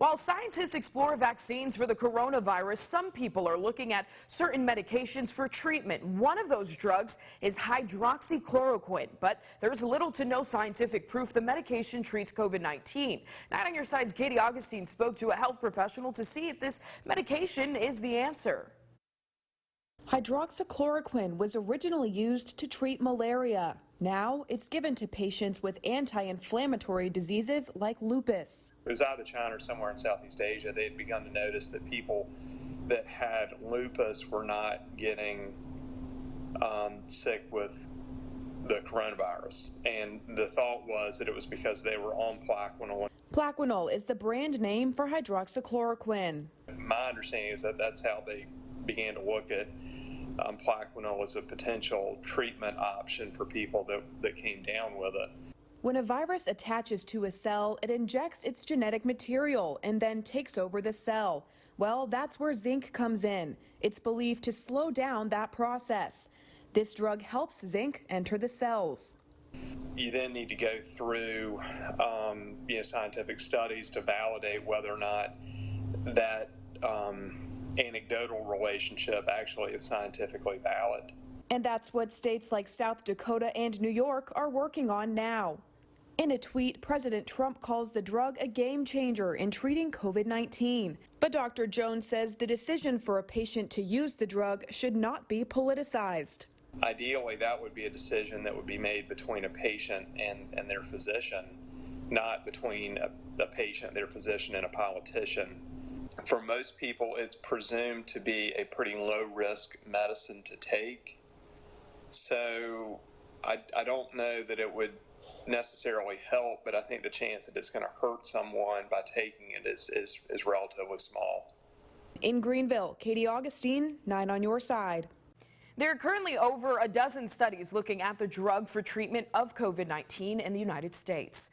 While scientists explore vaccines for the coronavirus, some people are looking at certain medications for treatment. One of those drugs is hydroxychloroquine, but there's little to no scientific proof the medication treats COVID-19. 9 on Your Side's Katie Augustine spoke to a health professional to see if this medication is the answer. Hydroxychloroquine was originally used to treat malaria. Now it's given to patients with anti-inflammatory diseases like lupus. It was either China or somewhere in Southeast Asia. They had begun to notice that people that had lupus were not getting sick with the coronavirus. And the thought was that it was because they were on Plaquenil. Plaquenil is the brand name for hydroxychloroquine. My understanding is that that's how they began to look at Plaquenil as a potential treatment option for people that came down with it. When a virus attaches to a cell, it injects its genetic material and then takes over the cell. Well, that's where zinc comes in. It's believed to slow down that process. This drug helps zinc enter the cells. You then need to go through scientific studies to validate whether or not that anecdotal relationship actually is scientifically valid. And that's what states like South Dakota and New York are working on now. In a tweet, President Trump calls the drug a game changer in treating COVID-19. But Dr. Jones says the decision for a patient to use the drug should not be politicized. Ideally, that would be a decision that would be made between a patient and their physician, not between a patient, their physician, and a politician. For most people, it's presumed to be a pretty low-risk medicine to take. So I don't know that it would necessarily help, but I think the chance that it's going to hurt someone by taking it is relatively small. In Greenville, Katie Augustine, 9 on Your Side. There are currently over a dozen studies looking at the drug for treatment of COVID-19 in the United States.